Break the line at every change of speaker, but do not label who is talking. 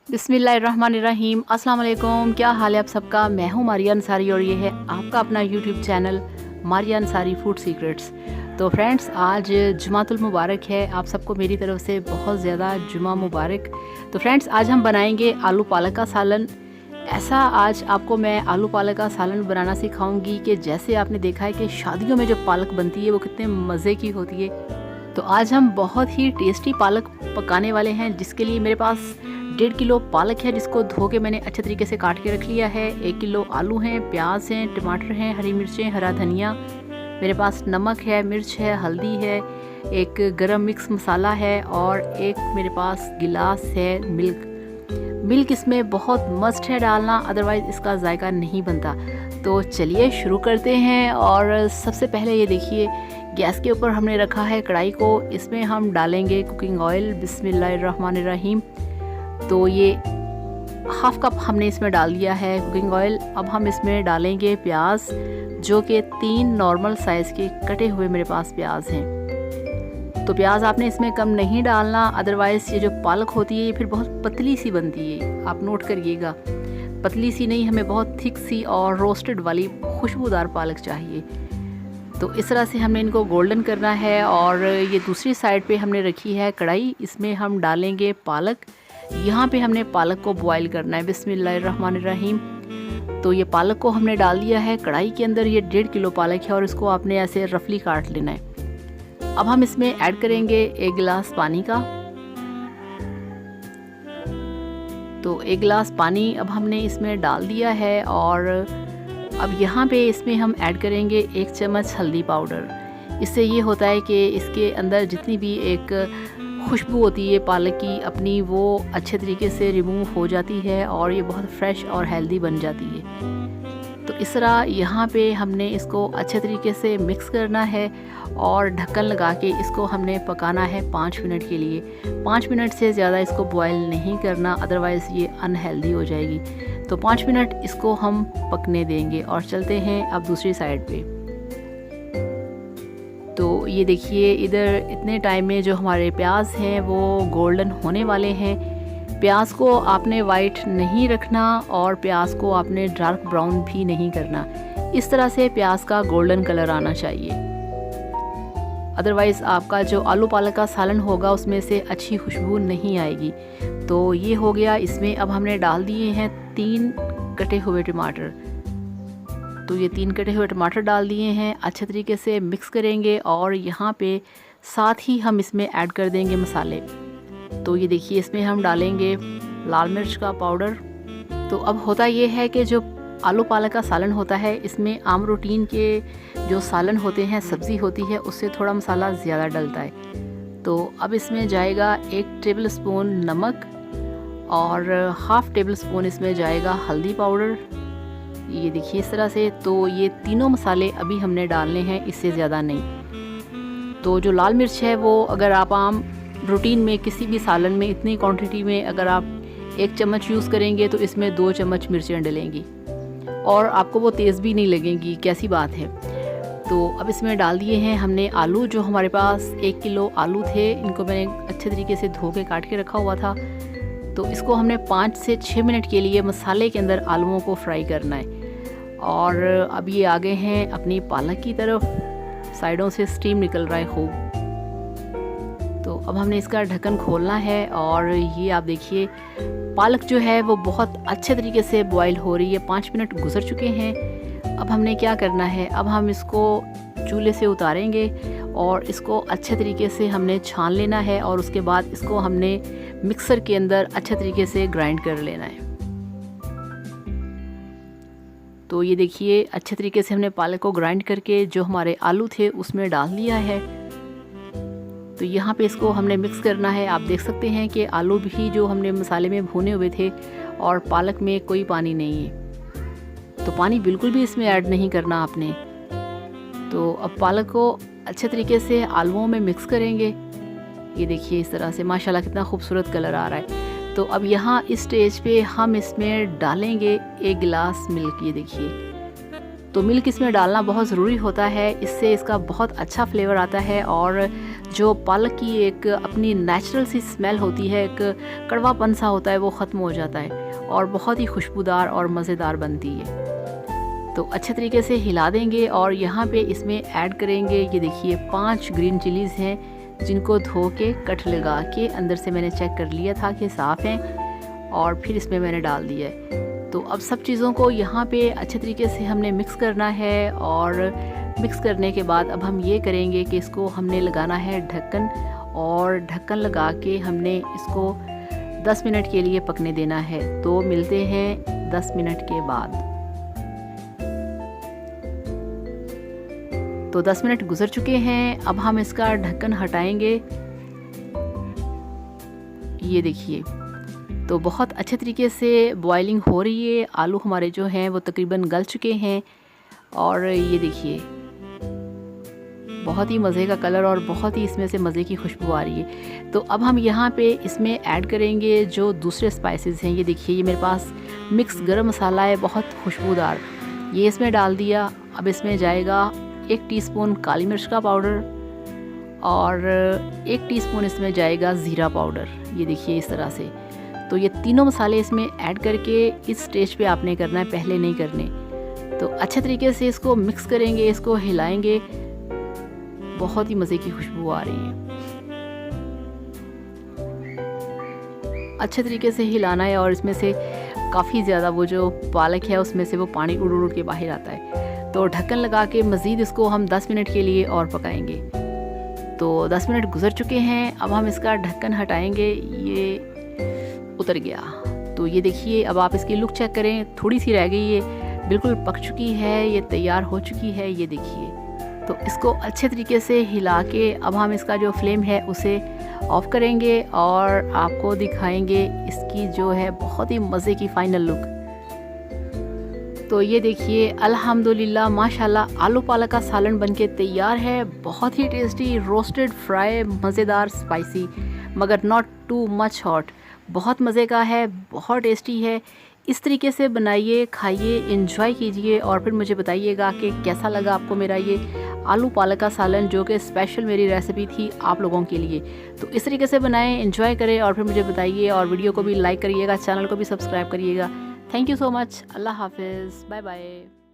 बिस्मिल्लाहिर्रहमानिर्रहीम। अस्सलाम वालेकुम। क्या हाल है आप सबका? मैं हूँ मारिया अंसारी और ये है आपका अपना YouTube channel Maria Ansari food secrets. तो फ्रेंड्स, आज जुमातुल मुबारक है। आप सबको मेरी तरफ से बहुत ज़्यादा जुमा मुबारक। तो फ्रेंड्स, आज हम बनाएंगे आलू पालक का सालन। ऐसा आज आपको मैं आलू पालक का सालन बनाना सिखाऊंगी कि जैसे आपने देखा है कि शादियों में जो पालक बनती है वो कितने मज़े की होती है। तो आज हम बहुत ही टेस्टी पालक पकाने वाले हैं, जिसके लिए मेरे पास 1.5 किलो पालक है, जिसको धो के मैंने अच्छे तरीके से काट के रख लिया है। 1 किलो आलू हैं, प्याज हैं, टमाटर हैं, हरी मिर्चें, हरा धनिया, मेरे पास नमक है, मिर्च है, हल्दी है, एक गरम मिक्स मसाला है और एक मेरे पास गिलास है मिल्क। मिल्क इसमें बहुत मस्ट है डालना, अदरवाइज़ इसका जायका नहीं बनता। तो चलिए शुरू करते हैं। और सबसे पहले ये देखिए, गैस के ऊपर हमने रखा है कढ़ाई को। इसमें हम डालेंगे कुकिंग ऑयल। बिस्मिल्लाहिर्रहमानिर्रहीम। तो ये हाफ़ कप हमने इसमें डाल दिया है कुकिंग ऑयल। अब हम इसमें डालेंगे प्याज, जो कि 3 नॉर्मल साइज़ के कटे हुए मेरे पास प्याज हैं। तो प्याज आपने इसमें कम नहीं डालना, अदरवाइज़ ये जो पालक होती है ये फिर बहुत पतली सी बनती है। आप नोट करिएगा, पतली सी नहीं, हमें बहुत थिक सी और रोस्टेड वाली खुशबूदार पालक चाहिए। तो इस तरह से हमने इनको गोल्डन करना है। और ये दूसरी साइड पे हमने रखी है कढ़ाई, इसमें हम डालेंगे पालक। यहाँ पे हमने पालक को बॉईल करना है। बिस्मिल्लाहिर्रहमानिर्रहीम। तो ये पालक को हमने डाल दिया है कढ़ाई के अंदर। ये 1.5 किलो पालक है और इसको आपने ऐसे रफली काट लेना है। अब हम इसमें ऐड करेंगे 1 गिलास पानी का। तो 1 गिलास पानी अब हमने इसमें डाल दिया है। और अब यहाँ पे इसमें हम ऐड करेंगे 1 चम्मच हल्दी पाउडर। इससे ये होता है कि इसके अंदर जितनी भी एक खुशबू होती है पालक की अपनी, वो अच्छे तरीके से रिमूव हो जाती है और ये बहुत फ्रेश और हेल्दी बन जाती है। तो इस तरह यहाँ पे हमने इसको अच्छे तरीके से मिक्स करना है और ढक्कन लगा के इसको हमने पकाना है 5 मिनट के लिए। 5 मिनट से ज़्यादा इसको बॉयल नहीं करना, अदरवाइज़ ये अनहेल्दी हो जाएगी। तो 5 मिनट इसको हम पकने देंगे। और चलते हैं अब दूसरी साइड पे। तो ये देखिए, इधर इतने टाइम में जो हमारे प्याज हैं वो गोल्डन होने वाले हैं। प्याज को आपने वाइट नहीं रखना और प्याज को आपने डार्क ब्राउन भी नहीं करना। इस तरह से प्याज का गोल्डन कलर आना चाहिए, अदरवाइज़ आपका जो आलू पालक का सालन होगा उसमें से अच्छी खुशबू नहीं आएगी। तो ये हो गया। इसमें अब हमने डाल दिए हैं 3 कटे हुए टमाटर। तो ये 3 कटे हुए टमाटर डाल दिए हैं, अच्छे तरीके से मिक्स करेंगे। और यहाँ पे साथ ही हम इसमें ऐड कर देंगे मसाले। तो ये देखिए, इसमें हम डालेंगे लाल मिर्च का पाउडर। तो अब होता ये है कि जो आलू पालक का सालन होता है, इसमें आम रूटीन के जो सालन होते हैं, सब्ज़ी होती है, उससे थोड़ा मसाला ज़्यादा डलता है। तो अब इसमें जाएगा 1 टेबल स्पून नमक और हाफ़ टेबल स्पून इसमें जाएगा हल्दी पाउडर। ये देखिए इस तरह से। तो ये तीनों मसाले अभी हमने डालने हैं, इससे ज़्यादा नहीं। तो जो लाल मिर्च है वो अगर आप आम रूटीन में किसी भी सालन में इतनी क्वांटिटी में अगर आप 1 चम्मच यूज़ करेंगे तो इसमें 2 चम्मच मिर्चें डलेंगी और आपको वो तेज़ भी नहीं लगेंगी। कैसी बात है। तो अब इसमें डाल दिए हैं हमने आलू। जो हमारे पास 1 किलो आलू थे, इनको मैंने अच्छे तरीके से धो के काट के रखा हुआ था। तो इसको हमने 5 से 6 मिनट के लिए मसाले के अंदर आलूओं को फ्राई करना है। और अब ये आ गए हैं अपनी पालक की तरफ, साइडों से स्टीम निकल रहा है खूब। तो अब हमने इसका ढक्कन खोलना है और ये आप देखिए, पालक जो है वो बहुत अच्छे तरीके से बॉईल हो रही है। 5 मिनट गुजर चुके हैं। अब हमने क्या करना है, अब हम इसको चूल्हे से उतारेंगे और इसको अच्छे तरीके से हमने छान लेना है। और उसके बाद इसको हमने मिक्सर के अंदर अच्छे तरीके से ग्राइंड कर लेना है। तो ये देखिए, अच्छे तरीके से हमने पालक को ग्राइंड करके जो हमारे आलू थे उसमें डाल दिया है। तो यहाँ पे इसको हमने मिक्स करना है। आप देख सकते हैं कि आलू भी जो हमने मसाले में भुने हुए थे और पालक में कोई पानी नहीं है। तो पानी बिल्कुल भी इसमें ऐड नहीं करना आपने। तो अब पालक को अच्छे तरीके से आलूओं में मिक्स करेंगे। ये देखिए इस तरह से, माशाल्लाह कितना खूबसूरत कलर आ रहा है। तो अब यहाँ इस स्टेज पे हम इसमें डालेंगे 1 गिलास मिल्क। ये देखिए, तो मिल्क इसमें डालना बहुत ज़रूरी होता है, इससे इसका बहुत अच्छा फ्लेवर आता है और जो पालक की एक अपनी नेचुरल सी स्मेल होती है, एक कड़वापन सा होता है, वो ख़त्म हो जाता है और बहुत ही खुशबूदार और मज़ेदार बनती है। तो अच्छे तरीके से हिला देंगे और यहाँ पे इसमें ऐड करेंगे, ये देखिए 5 ग्रीन चिलीज़ हैं जिनको धो के कट लगा के अंदर से मैंने चेक कर लिया था कि साफ़ हैं और फिर इसमें मैंने डाल दिया है। तो अब सब चीज़ों को यहाँ पे अच्छे तरीके से हमने मिक्स करना है और मिक्स करने के बाद अब हम ये करेंगे कि इसको हमने लगाना है ढक्कन और ढक्कन लगा के हमने इसको 10 मिनट के लिए पकने देना है। तो मिलते हैं 10 मिनट के बाद। तो 10 मिनट गुजर चुके हैं, अब हम इसका ढक्कन हटाएंगे। ये देखिए, तो बहुत अच्छे तरीके से बॉइलिंग हो रही है, आलू हमारे जो हैं वो तकरीबन गल चुके हैं और ये देखिए बहुत ही मज़े का कलर और बहुत ही इसमें से मज़े की खुशबू आ रही है। तो अब हम यहाँ पे इसमें ऐड करेंगे जो दूसरे स्पाइसेस हैं। ये देखिए, ये मेरे पास मिक्स गरम मसाला है, बहुत खुशबूदार, ये इसमें डाल दिया। अब इसमें जाएगा 1 टीस्पून काली मिर्च का पाउडर और 1 टीस्पून इसमें जाएगा ज़ीरा पाउडर। ये देखिए इस तरह से। तो ये तीनों मसाले इसमें ऐड करके इस स्टेज पे आपने करना है, पहले नहीं करने। तो अच्छे तरीके से इसको मिक्स करेंगे, इसको हिलाएंगे, बहुत ही मज़े की खुशबू आ रही है। अच्छे तरीके से हिलाना है और इसमें से काफ़ी ज़्यादा वो जो पालक है उसमें से वो पानी उड़ उड़ के बाहर आता है। तो ढक्कन लगा के मज़ीद इसको हम 10 मिनट के लिए और पकाएंगे। तो 10 मिनट गुजर चुके हैं, अब हम इसका ढक्कन हटाएंगे। ये उतर गया। तो ये देखिए, अब आप इसकी लुक चेक करें, थोड़ी सी रह गई है, बिल्कुल पक चुकी है, ये तैयार हो चुकी है। ये देखिए, तो इसको अच्छे तरीके से हिला के अब हम इसका जो फ्लेम है उसे ऑफ़ करेंगे और आपको दिखाएंगे इसकी जो है बहुत ही मज़े की फ़ाइनल लुक। तो ये देखिए, अल्हम्दुलिल्लाह माशाल्लाह आलू पालक का सालन बनके तैयार है। बहुत ही टेस्टी, रोस्टेड फ्राई, मज़ेदार, स्पाइसी, मगर नॉट टू मच हॉट। बहुत मज़े का है, बहुत टेस्टी है। इस तरीके से बनाइए, खाइए, एंजॉय कीजिए और फिर मुझे बताइएगा कि कैसा लगा आपको मेरा ये आलू पालक का सालन, जो कि स्पेशल मेरी रेसिपी थी आप लोगों के लिए। तो इस तरीके से बनाएं, एंजॉय करें और फिर मुझे बताइए और वीडियो को भी लाइक करिएगा, चैनल को भी सब्सक्राइब करिएगा। Thank you so much. अल्लाह हाफिज़, बाय बाय।